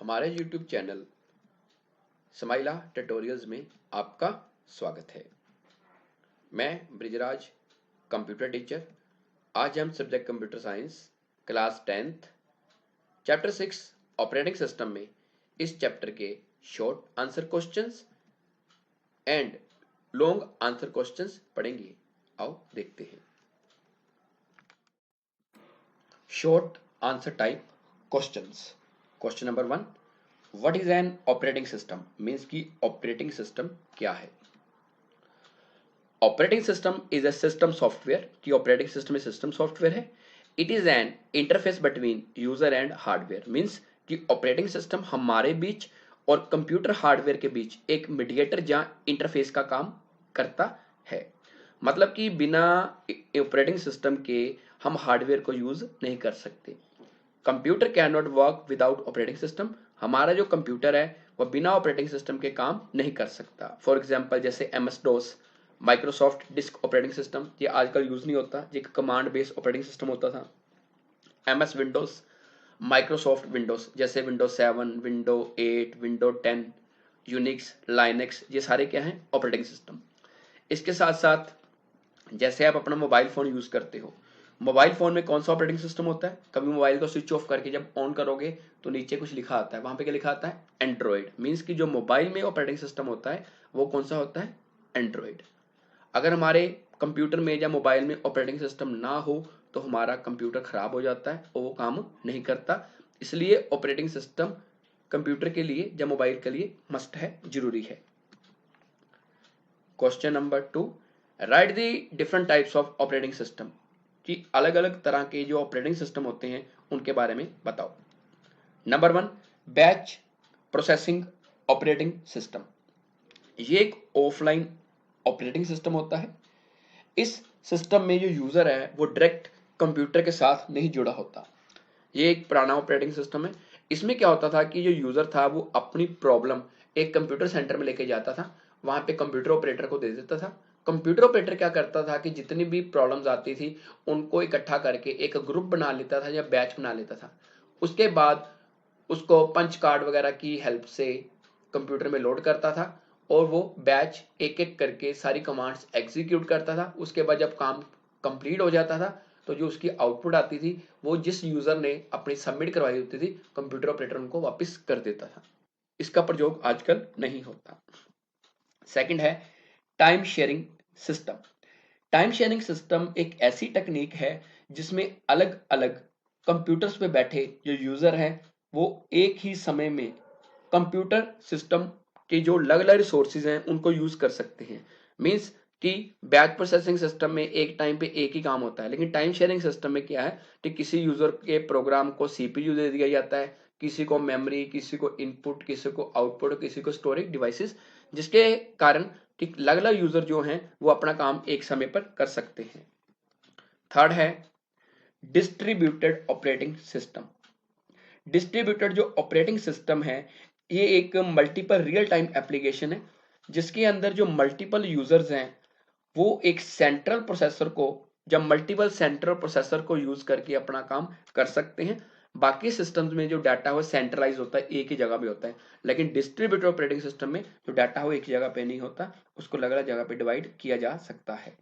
हमारे YouTube channel स्माइला tutorials में आपका स्वागत है। मैं ब्रिजराज कंप्यूटर टीचर। आज हम subject computer science class 10th chapter 6 operating system में इस चैप्टर के short answer questions and long answer questions पढ़ेंगे। आओ देखते हैं। Short answer type questions. Question number 1, what is an operating system? Means की ऑपरेटिंग सिस्टम क्या है? Operating system is a system software कि ऑपरेटिंग सिस्टम एक सिस्टम सॉफ्टवेयर है। It is an interface between user and hardware. Means कि operating system हमारे बीच और computer hardware के बीच एक मीडिएटर या इंटरफेस का काम करता है। मतलब कि बिना ऑपरेटिंग सिस्टम के हम हार्डवेयर को यूज नहीं कर सकते। Computer can not work without operating system. हमारा जो कंप्यूटर है वह बिना ऑपरेटिंग सिस्टम के काम नहीं कर सकता। फॉर एग्जांपल जैसे MS DOS, Microsoft disk operating system, ये आजकल यूज नहीं होता, ये कमांड बेस्ड ऑपरेटिंग सिस्टम होता था। MS विंडोज, माइक्रोसॉफ्ट विंडोज जैसे Windows 7, window 8, window 10, Unix, Linux, ये सारे क्या हैं? Operating system. इसके साथ साथ जैसे आप अपना मोबाइल फोन यूज करते हो, मोबाइल फोन में कौन सा ऑपरेटिंग सिस्टम होता है? कभी मोबाइल को स्विच ऑफ करके जब ऑन करोगे तो नीचे कुछ लिखा आता है, वहां पे क्या लिखा आता है? एंड्रॉइड। मीन्स कि जो मोबाइल में ऑपरेटिंग सिस्टम होता है वो कौन सा होता है? एंड्रॉइड। अगर हमारे कंप्यूटर में या मोबाइल में ऑपरेटिंग सिस्टम ना हो तो हमारा कंप्यूटर खराब हो जाता है और वो काम नहीं करता। इसलिए ऑपरेटिंग सिस्टम कंप्यूटर के लिए या मोबाइल के लिए मस्ट है, जरूरी है। Question number 2, right the different types of operating system कि अलग अलग तरह के जो ऑपरेटिंग सिस्टम होते हैं उनके बारे में बताओ। Number 1, batch processing operating system. ये एक ऑफलाइन ऑपरेटिंग सिस्टम होता है। इस सिस्टम में जो यूजर है वो डायरेक्ट कंप्यूटर के साथ नहीं जुड़ा होता। ये एक पुराना ऑपरेटिंग सिस्टम है। इसमें क्या होता था कि जो यूजर था वो अपनी प्रॉब्लम एक कंप्यूटर सेंटर में लेके जाता था, वहां पे कंप्यूटर ऑपरेटर को दे देता था। कंप्यूटर ऑपरेटर क्या करता था कि जितनी भी प्रॉब्लम्स आती थी उनको इकट्ठा करके एक ग्रुप बना लेता था या बैच बना लेता था। उसके बाद उसको पंच कार्ड वगैरह की हेल्प से कंप्यूटर में लोड करता था और वो बैच एक एक करके सारी कमांड्स एग्जीक्यूट करता था। उसके बाद जब काम कंप्लीट हो जाता था तो जो उसकी आउटपुट आती थी वो जिस यूजर ने अपनी सबमिट करवाई होती थी कंप्यूटर ऑपरेटर उनको वापस कर देता था। इसका प्रयोग आजकल नहीं होता। सेकंड है time sharing system. Time sharing system एक ऐसी टेक्निक है जिसमें अलग अलग कंप्यूटर्स पे बैठे जो यूजर हैं वो एक ही समय में कंप्यूटर सिस्टम के जो अलग अलग रिसोर्सेज हैं उनको यूज कर सकते हैं। मीन्स कि बैच प्रोसेसिंग सिस्टम में एक टाइम पे एक ही काम होता है, लेकिन टाइम शेयरिंग सिस्टम में क्या है कि किसी यूजर के प्रोग्राम को CPU दे दिया जाता है, किसी को मेमोरी, किसी को इनपुट, किसी को आउटपुट, किसी को स्टोरेज डिवाइसेस, जिसके कारण अलग अलग यूजर जो हैं वो अपना काम एक समय पर कर सकते हैं। थर्ड है डिस्ट्रीब्यूटेड ऑपरेटिंग सिस्टम। डिस्ट्रीब्यूटेड जो ऑपरेटिंग सिस्टम है ये एक मल्टीपल रियल टाइम एप्लीकेशन है जिसके अंदर जो मल्टीपल यूजर्स हैं वो एक सेंट्रल प्रोसेसर को या मल्टीपल सेंट्रल प्रोसेसर को यूज करके अपना काम कर सकते हैं। बाकी सिस्टम्स में जो डाटा हो सेंट्रलाइज होता है, एक ही जगह पे होता है, लेकिन डिस्ट्रीब्यूटेड ऑपरेटिंग सिस्टम में जो डाटा हो एक ही जगह पे नहीं होता, उसको अलग अलग जगह पे डिवाइड किया जा सकता है।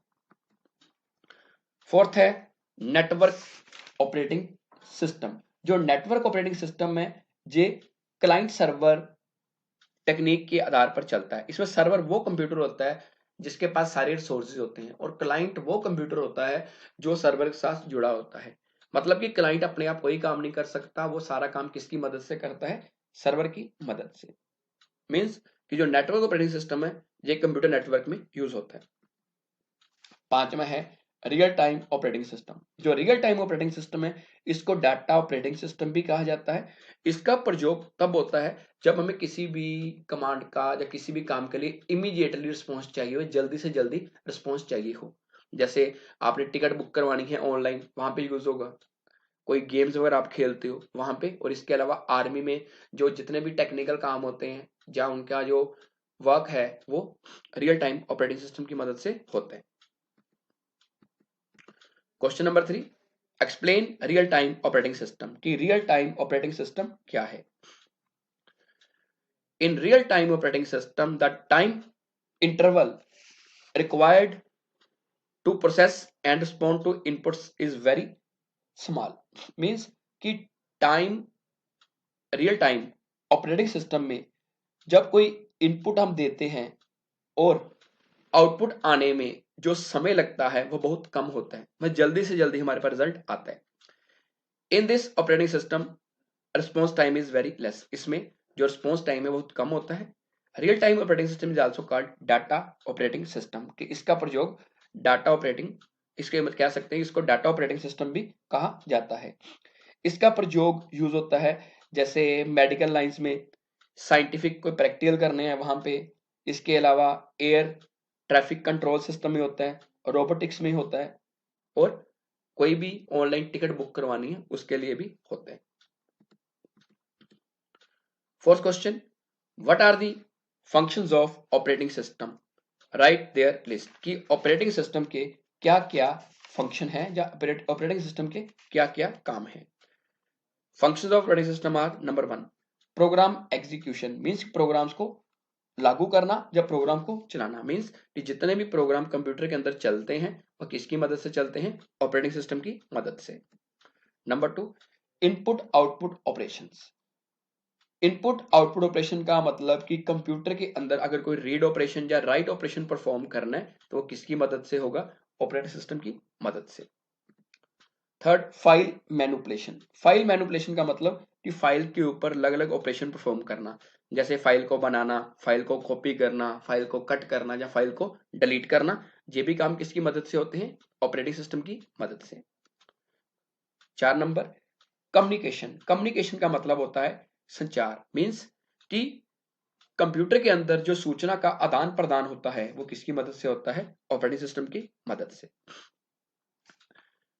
फोर्थ है नेटवर्क ऑपरेटिंग सिस्टम। जो नेटवर्क ऑपरेटिंग सिस्टम है ये क्लाइंट सर्वर टेक्निक के आधार पर चलता है। इसमें सर्वर वो कंप्यूटर होता है जिसके पास सारे रिसोर्सेज होते हैं और क्लाइंट वो कंप्यूटर होता है जो सर्वर के साथ जुड़ा होता है। मतलब कि क्लाइंट अपने आप कोई काम नहीं कर सकता, वो सारा काम किसकी मदद से करता है? सर्वर की मदद से। मीन्स कि जो नेटवर्क ऑपरेटिंग सिस्टम है ये कंप्यूटर नेटवर्क में यूज होता है। पांचवा है रियल टाइम ऑपरेटिंग सिस्टम। जो रियल टाइम ऑपरेटिंग सिस्टम है इसको डाटा ऑपरेटिंग सिस्टम भी कहा जाता है। इसका प्रयोग तब होता है जब हमें किसी भी कमांड का या किसी भी काम के लिए इमीडिएटली रिस्पॉन्स चाहिए हो, जल्दी से जल्दी रिस्पॉन्स चाहिए हो। जैसे आपने टिकट बुक करवानी है ऑनलाइन, वहां पे यूज होगा। कोई गेम्स वगैरह आप खेलते हो वहां पे, और इसके अलावा आर्मी में जो जितने भी टेक्निकल काम होते हैं या उनका जो वर्क है वो रियल टाइम ऑपरेटिंग सिस्टम की मदद से होता है। Question number 3, explain real time operating system कि रियल टाइम ऑपरेटिंग सिस्टम क्या है? In real time operating system, the time interval required to process and respond to inputs is very small. Means कि time real time operating system में जब कोई input हम देते हैं और आउटपुट आने में जो समय लगता है वो बहुत कम होता है, वह जल्दी से जल्दी हमारे पास रिजल्ट आता है. In this operating system response time is very less. इसमें जो रिस्पॉन्स टाइम है बहुत कम होता है. Real time operating system is also called data operating system, कि इसका प्रयोग डाटा ऑपरेटिंग, इसके मतलब कह सकते हैं इसको डाटा ऑपरेटिंग सिस्टम भी कहा जाता है. इसका प्रयोग यूज होता है जैसे मेडिकल लाइंस में, साइंटिफिक कोई प्रैक्टिकल करने हैं वहां पे. इसके अलावा एयर ट्रैफिक कंट्रोल सिस्टम में होता है, रोबोटिक्स में होता है, और कोई भी ऑनलाइन टिकट बुक करवानी है उसके लिए भी होता है. Fourth question, what are the functions of operating system? Write their list, कि ऑपरेटिंग सिस्टम के क्या क्या फंक्शन है या ऑपरेटिंग सिस्टम के क्या क्या काम है. Functions of operating system are, number 1, program execution, means programs को लागू करना या प्रोग्राम को चलाना. मींस कि जितने भी प्रोग्राम कंप्यूटर के अंदर चलते हैं वह किसकी मदद से चलते हैं? ऑपरेटिंग सिस्टम की मदद से. Number 2, input output operations. Input output operation का मतलब कि कंप्यूटर के अंदर अगर कोई रीड ऑपरेशन या राइट ऑपरेशन परफॉर्म करना है तो वो किसकी मदद से होगा? ऑपरेटिंग सिस्टम की मदद से. Third, file manipulation. File manipulation का मतलब कि फाइल के ऊपर अलग अलग ऑपरेशन परफॉर्म करना, जैसे फाइल को बनाना, फाइल को कॉपी करना, फाइल को कट करना या फाइल को डिलीट करना. ये भी काम किसकी मदद से होते हैं? ऑपरेटिंग सिस्टम की मदद से. 4 नंबर, कम्युनिकेशन. कम्युनिकेशन का मतलब होता है संचार. मींस कि कंप्यूटर के अंदर जो सूचना का आदान प्रदान होता है वो किसकी मदद से होता है? ऑपरेटिंग सिस्टम की मदद से.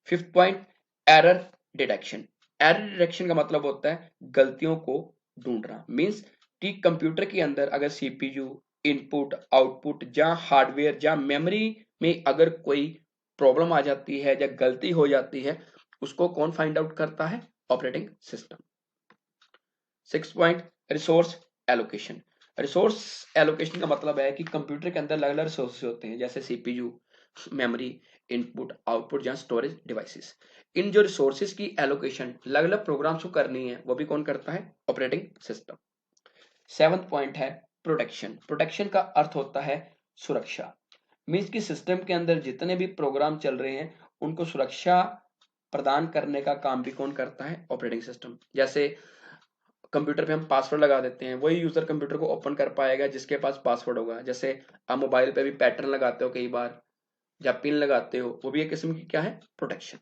5th point, error detection. Error detection का मतलब होता है गलतियों को ढूंढना. मींस कि कंप्यूटर के अंदर अगर सीपीयू, इनपुट आउटपुट या हार्डवेयर या मेमोरी में अगर कोई प्रॉब्लम आ जाती है या गलती हो जाती है, उसको कौन फाइंड आउट करता है? Operating system. 6 point, resource allocation. Resource allocation का मतलब है कि कंप्यूटर के अंदर अलग अलग रिसोर्सेज होते हैं, जैसे सीपीयू, मेमोरी, इनपुट आउटपुट या स्टोरेज डिवाइसेस. इन जो रिसोर्सेज की एलोकेशन अलग अलग प्रोग्राम्स को करनी है वो भी कौन करता है? Operating system. 7th पॉइंट है प्रोटेक्शन. प्रोटेक्शन का अर्थ होता है सुरक्षा. मीन्स कि सिस्टम के अंदर जितने भी प्रोग्राम चल रहे हैं उनको सुरक्षा प्रदान करने का काम भी कौन करता है? Operating system. जैसे कंप्यूटर पे हम पासवर्ड लगा देते हैं, वही यूजर कंप्यूटर को ओपन कर पाएगा जिसके पास पासवर्ड होगा. जैसे आप मोबाइल पे भी पैटर्न लगाते हो कई बार, या पिन लगाते हो, वो भी एक किस्म की क्या है? प्रोटेक्शन.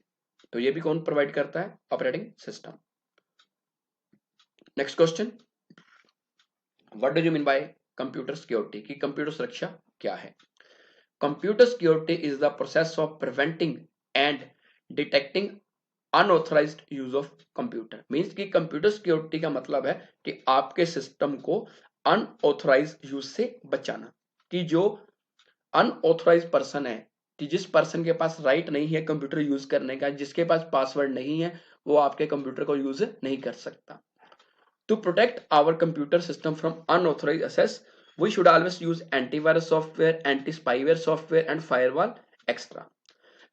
तो ये भी कौन प्रोवाइड करता है? Operating system. Next question, what do you mean by computer security, कि कंप्यूटर सुरक्षा क्या है? Computer security is the process of preventing and detecting unauthorized use of computer. Means कि कंप्यूटर सिक्योरिटी का मतलब है कि आपके सिस्टम को अनऑथराइज्ड यूज से बचाना. कि जो अनऑथराइज्ड पर्सन है, कि जिस पर्सन के पास राइट नहीं है कंप्यूटर यूज करने का, जिसके पास पासवर्ड नहीं है, वो आपके कंप्यूटर को यूज नहीं कर सकता. To protect our computer system from unauthorized access, we should always use antivirus software, anti spyware software and firewall extra.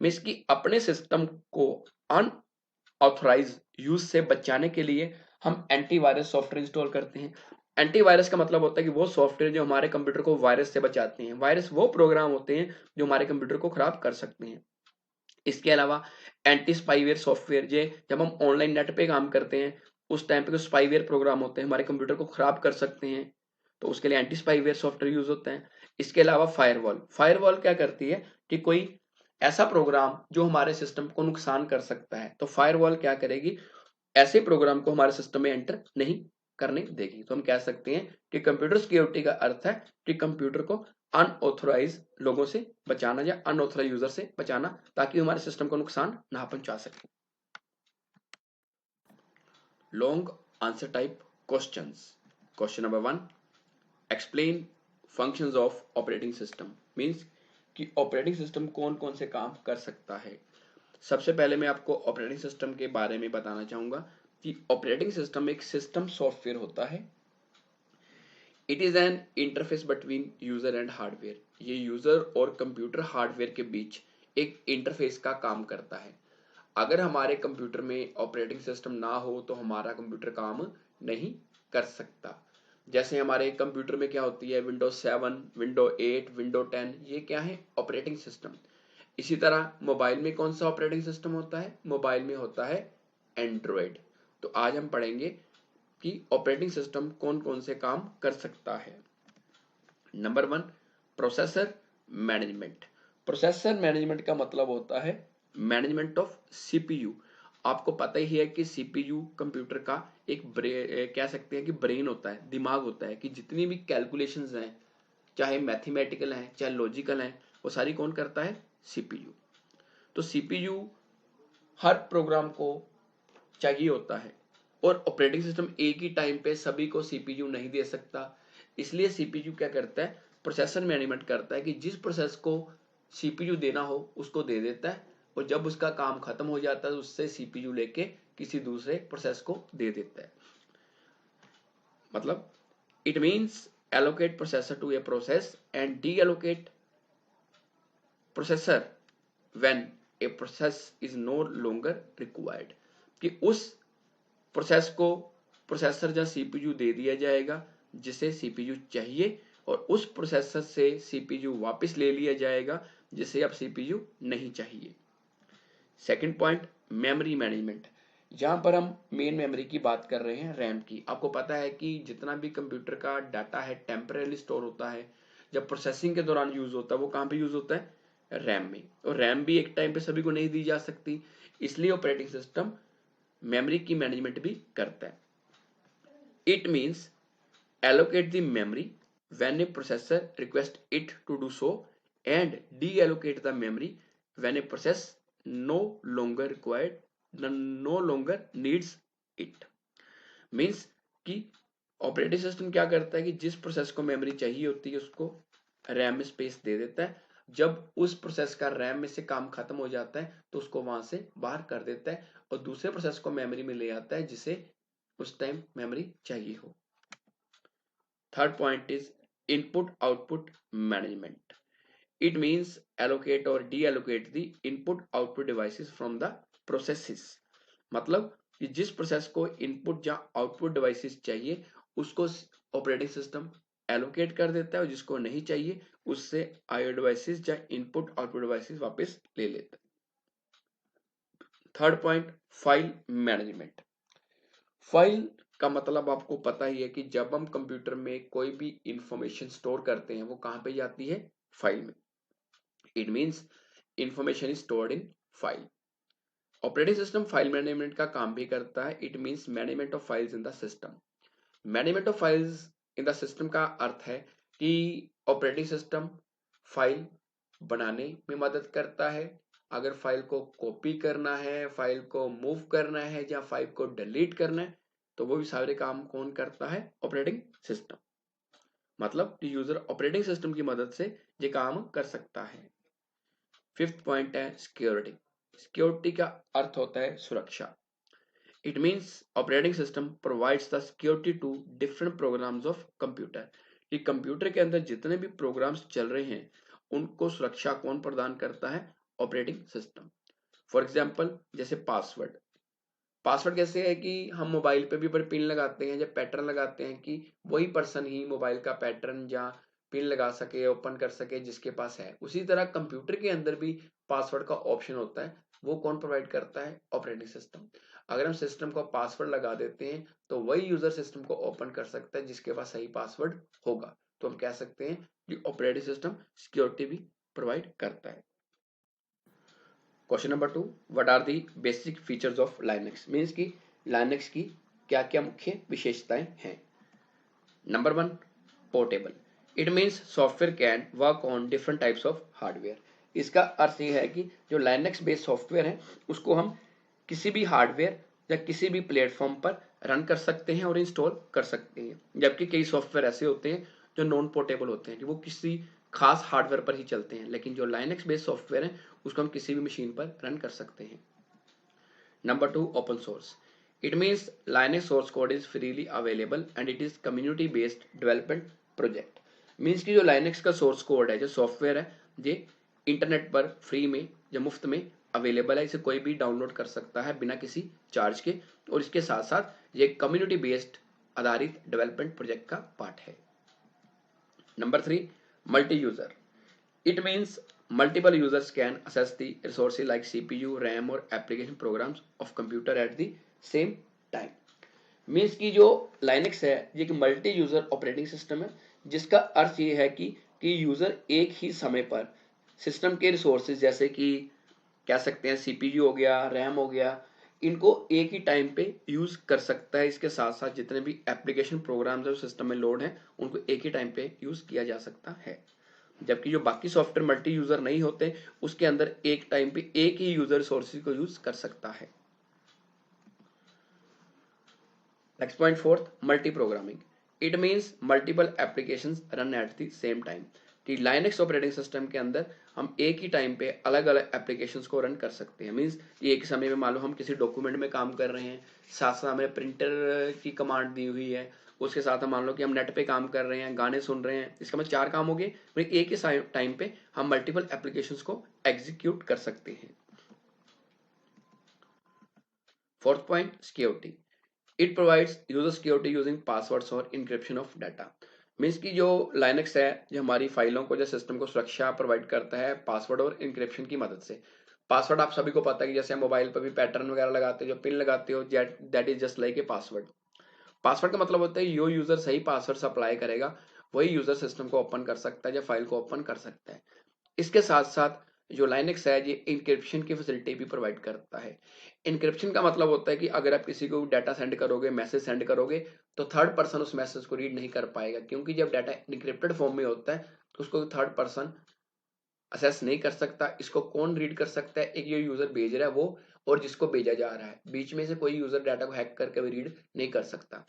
Means कि अपने सिस्टम को अनऑथराइज यूज से बचाने के लिए हम एंटीवायरस सॉफ्टवेयर इंस्टॉल करते हैं. एंटीवायरस का मतलब होता है कि वो सॉफ्टवेयर जो हमारे कंप्यूटर को वायरस से बचाते हैं. वायरस वो प्रोग्राम होते हैं जो हमारे कंप्यूटर को खराब कर सकते हैं. इसके अलावा एंटी स्पाईवेयर सॉफ्टवेयर, जे जब हम ऑनलाइन नेट पे काम करते हैं उस टाइम पे जो स्पाईवेयर प्रोग्राम होते हैं हमारे कंप्यूटर को खराब कर सकते हैं, तो उसके लिए एंटी स्पाईवेयर सॉफ्टवेयर यूज होते हैं. इसके अलावा फायरवॉल. फायरवॉल क्या करती है कि कोई ऐसा प्रोग्राम जो हमारे सिस्टम को नुकसान कर सकता है, तो फायरवॉल क्या करेगी? ऐसे प्रोग्राम को हमारे सिस्टम में एंटर नहीं करने देगी. तो हम कह सकते हैं कि कंप्यूटर सिक्योरिटी का अर्थ है कि कंप्यूटर को अनऑथराइज लोगों से बचाना या अनऑथराइज यूजर से बचाना, ताकि हमारे सिस्टम को नुकसान ना पहुंचा सके. Long answer type questions. Question number 1, explain functions of operating system. Means कि ऑपरेटिंग सिस्टम कौन कौन से काम कर सकता है. सबसे पहले मैं आपको ऑपरेटिंग सिस्टम के बारे में बताना चाहूंगा कि ऑपरेटिंग सिस्टम एक सिस्टम सॉफ्टवेयर होता है. It is an interface between user and hardware. ये यूजर और कंप्यूटर हार्डवेयर के बीच एक इंटरफेस का काम करता है। अगर हमारे कंप्यूटर में ऑपरेटिंग सिस्टम ना हो तो हमारा कंप्यूटर काम नहीं कर सकता। जैसे हमारे कंप्यूटर में क्या होती है, विंडोज 7, विंडो 8, विंडो 10, ये क्या है, ऑपरेटिंग सिस्टम। इसी तरह मोबाइल में कौन सा ऑपरेटिंग सिस्टम होता है, मोबाइल में होता है एंड्रॉयड। तो आज हम पढ़ेंगे कि ऑपरेटिंग सिस्टम कौन कौन से काम कर सकता है। Number 1, processor management. Processor management का मतलब होता है मैनेजमेंट ऑफ सीपीयू। आपको पता ही है कि सीपीयू कंप्यूटर का एक कह सकते हैं कि ब्रेन होता है, दिमाग होता है, कि जितनी भी कैलकुलेशंस हैं, चाहे मैथमेटिकल हैं चाहे लॉजिकल हैं, वो सारी कौन करता है, सीपीयू। तो सीपीयू हर प्रोग्राम को चाहिए होता है और ऑपरेटिंग सिस्टम एक ही टाइम पे सभी को सीपीयू नहीं दे सकता। इसलिए सीपीयू क्या करता है, प्रोसेसर मैनेजमेंट करता है कि जिस प्रोसेस को सीपीयू देना हो उसको दे देता है, और जब उसका काम खत्म हो जाता है तो उससे सीपीयू लेके किसी दूसरे प्रोसेस को दे देता है। मतलब it means allocate processor to a process and deallocate processor when a process is no longer required। कि उस प्रोसेस को प्रोसेसर या सीपीयू दे दिया जाएगा जिसे सीपीयू चाहिए, और उस प्रोसेसर से सीपीयू वापस ले लिया जाएगा जिसे अब सीपीयू नहीं चाहिए। Second point, memory management. जहां पर हम मेन मेमोरी की बात कर रहे हैं, रैम की। आपको पता है कि जितना भी कंप्यूटर का डाटा है टेम्परेली स्टोर होता है, जब प्रोसेसिंग के दौरान यूज होता है वो कहां पे यूज होता है, रैम में। और रैम भी एक टाइम पे सभी को नहीं दी जा सकती, इसलिए ऑपरेटिंग सिस्टम मेमोरी की मैनेजमेंट भी करता है। It means allocate the memory when a processor requests it to do so and deallocate the memory when a process no longer required no longer needs it। Means कि operating system क्या करता है कि जिस process को memory चाहिए होती है उसको रैम में स्पेस दे देता है, जब उस प्रोसेस का रैम में से काम खत्म हो जाता है तो उसको वहां से बाहर कर देता है और दूसरे प्रोसेस को मेमोरी में ले आता है जिसे उस टाइम मेमोरी चाहिए हो। Third point is input output management। It means allocate or deallocate the input output devices from the processes। मतलब कि जिस प्रोसेस को इनपुट या आउटपुट डिवाइसेस चाहिए उसको ऑपरेटिंग सिस्टम एलोकेट कर देता है, और जिसको नहीं चाहिए उससे आईओ डिवाइसेस या इनपुट आउटपुट डिवाइसेस वापस ले लेता है। Third point, file management. File का मतलब आपको पता ही है कि जब हम कंप्यूटर में कोई भी इंफॉर्मेशन स्टोर करते हैं वो कहां पे जाती है, फाइल में। It means information is stored in file. Operating system file management का काम भी करता है। It means management of files in the system. Management of files in the system का अर्थ है कि ऑपरेटिंग सिस्टम फाइल बनाने में मदद करता है। अगर फाइल को कॉपी करना है, फाइल को मूव करना है या फाइल को डिलीट करना है तो वो भी सारे काम कौन करता है, ऑपरेटिंग सिस्टम। मतलब यूजर ऑपरेटिंग सिस्टम की मदद से ये काम कर सकता है। फिफ्थ पॉइंट है सिक्योरिटी। सिक्योरिटी का अर्थ होता है सुरक्षा। It means operating system provides the security to different programs of computer. कि कंप्यूटर के अंदर जितने भी प्रोग्राम्स चल रहे हैं उनको सुरक्षा कौन प्रदान करता है, ऑपरेटिंग सिस्टम। फॉर एग्जाम्पल जैसे पासवर्ड। पासवर्ड कैसे है कि हम मोबाइल पे भी पिन लगाते हैं या पैटर्न लगाते हैं कि वही पर्सन ही मोबाइल का पैटर्न या पिन लगा सके, ओपन कर सके जिसके पास है। उसी तरह कंप्यूटर के अंदर भी पासवर्ड का ऑप्शन होता है, वो कौन प्रोवाइड करता है, ऑपरेटिंग सिस्टम। अगर हम सिस्टम को पासवर्ड लगा देते हैं तो वही यूजर सिस्टम को ओपन कर सकता है जिसके पास सही पासवर्ड होगा। तो हम कह सकते हैं कि ऑपरेटिंग सिस्टम सिक्योरिटी भी प्रोवाइड करता है। Question number 2, what are the basic features of Linux. Means कि लाइनक्स की क्या क्या मुख्य विशेषताएं हैं। Number 1, portable. It means software can work on different types of hardware. इसका अर्थ ये है कि जो लाइनक्स बेस्ड सॉफ्टवेयर है उसको हम किसी भी हार्डवेयर या किसी भी प्लेटफॉर्म पर रन कर सकते हैं और इंस्टॉल कर सकते हैं। जबकि कई सॉफ्टवेयर ऐसे होते हैं जो नॉन पोर्टेबल होते हैं कि वो किसी खास हार्डवेयर पर ही चलते हैं, लेकिन जो लाइनक्स बेस्ड सॉफ्टवेयर है उसको हम किसी भी मशीन पर रन कर सकते हैं। Number 2, open source. It means Linux source code is freely available and it is community based development project. Means कि जो लाइनक्स का सोर्स कोड है, जो सॉफ्टवेयर है, ये इंटरनेट पर फ्री में या मुफ्त में अवेलेबल है। इसे कोई भी डाउनलोड कर सकता है बिना किसी चार्ज के, और इसके साथ साथ ये कम्युनिटी बेस्ड आधारित डेवलपमेंट प्रोजेक्ट का पार्ट है। Number 3, multi user. It means multiple users can access the resources like CPU, RAM और application programs of computer at the same time. Means कि जो Linux है ये एक मल्टी यूजर ऑपरेटिंग सिस्टम है, जिसका अर्थ ये है कि यूजर एक ही समय पर सिस्टम के रिसोर्सेज जैसे कि कह सकते हैं CPU हो गया, RAM हो गया, इनको एक ही टाइम पे यूज कर सकता है। इसके साथ साथ जितने भी एप्लीकेशन प्रोग्राम्स जो सिस्टम में लोड हैं उनको एक ही टाइम पे यूज किया जा सकता है। जबकि जो बाकी सॉफ्टवेयर मल्टी यूजर नहीं होते उसके अंदर एक टाइम पे एक ही यूजर रिसोर्सेज को यूज कर सकता है। Next point, fourth, multi programming. It means multiple applications run at the same time. कि लाइनक्स ऑपरेटिंग सिस्टम के अंदर हम एक ही टाइम पे अलग अलग एप्लीकेशंस को रन कर सकते हैं। मींस एक समय में मान लो हम किसी डॉक्यूमेंट में काम कर रहे हैं, साथ साथ हमें प्रिंटर की कमांड दी हुई है, उसके साथ हम मान लो कि हम नेट पे काम कर रहे हैं, गाने सुन रहे हैं, इसका मतलब 4 काम हो गए। एक ही टाइम पे हम मल्टीपल एप्लीकेशंस को एग्जीक्यूट कर सकते हैं। Fourth point, security. It provides user security using passwords और इंक्रिप्शन ऑफ डाटा। मीन्स की जो लाइनक्स है जो हमारी फाइलों को, जो सिस्टम को सुरक्षा प्रोवाइड करता है पासवर्ड और इंक्रिप्शन की मदद से। पासवर्ड आप सभी को पता है कि जैसे हम मोबाइल पर भी पैटर्न वगैरह लगाते हो, जो पिन लगाते हो, that is just like a password. Password का मतलब होता है जो यूजर सही पासवर्ड अप्लाई करेगा वही यूजर सिस्टम को ओपन कर सकता है या फाइल को ओपन कर सकता है। इसके साथ साथ जो लाइनक्स है ये इंक्रिप्शन की फैसिलिटी भी प्रोवाइड करता है। इंक्रिप्शन का मतलब होता है कि अगर आप किसी को डाटा सेंड करोगे, मैसेज सेंड करोगे, तो थर्ड पर्सन उस मैसेज को रीड नहीं कर पाएगा, क्योंकि जब डाटा इंक्रिप्टेड फॉर्म में होता है तो उसको थर्ड पर्सन असेस नहीं कर सकता। इसको कौन रीड कर सकता है? एक जो यूजर भेज रहा है वो, और जिसको भेजा जा रहा है, बीच में से कोई यूजर डाटा को हैक करके भी रीड नहीं कर सकता।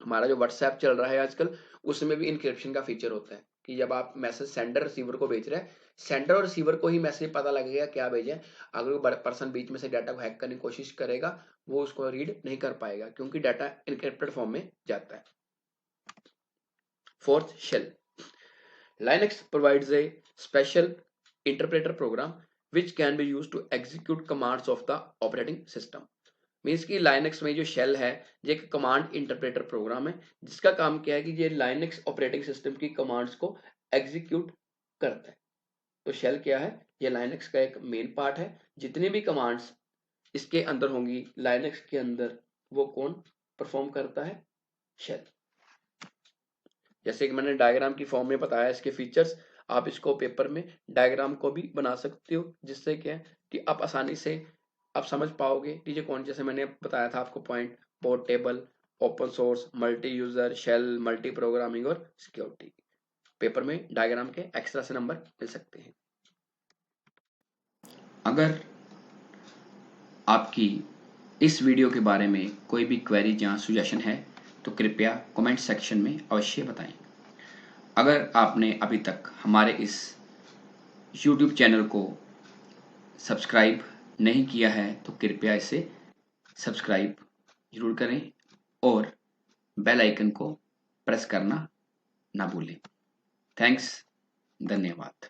हमारा जो व्हाट्सएप चल रहा है आजकल, उसमें भी इंक्रिप्शन का फीचर होता है कि जब आप मैसेज सेंडर रिसीवर को भेज रहे हैं, सेंडर और रिसीवर को ही मैसेज पता लगेगा क्या भेजा है। अगर कोई पर्सन बीच में से डाटा को हैक करने की कोशिश करेगा वो उसको रीड नहीं कर पाएगा, क्योंकि डाटा इनक्रिप्टेड फॉर्म में जाता है। Fourth, shell. Linux provides a special interpreter program which can be used to execute commands of the operating system. Means कि लाइनक्स में जो शेल है ये एक कमांड इंटरप्रेटर प्रोग्राम है, जिसका काम क्या है कि ये लाइनक्स ऑपरेटिंग सिस्टम की कमांड्स को एग्जीक्यूट करता है। तो शेल क्या है? ये लाइनक्स का एक मेन पार्ट है। जितनी भी कमांड्स इसके अंदर होंगी लाइनक्स के अंदर, वो कौन परफॉर्म करता है? शेल। जैसे कि मैंने डायग्राम की फॉर्म में बताया इसके फीचर्स, आप इसको पेपर में डायग्राम को भी बना सकते हो, जिससे क्या है कि आप आसानी से आप समझ पाओगे कि ये कौन, जैसे मैंने बताया था आपको point, portable, open source, multi user, shell, multi programming और सिक्योरिटी। पेपर में डायग्राम के एक्स्ट्रा से नंबर मिल सकते हैं। अगर आपकी इस वीडियो के बारे में कोई भी क्वेरी या सजेशन है तो कृपया कमेंट सेक्शन में अवश्य बताएं। अगर आपने अभी तक हमारे इस YouTube चैनल को सब्सक्राइब नहीं किया है तो कृपया इसे सब्सक्राइब जरूर करें और बेल आइकन को प्रेस करना ना भूलें। थैंक्स, धन्यवाद।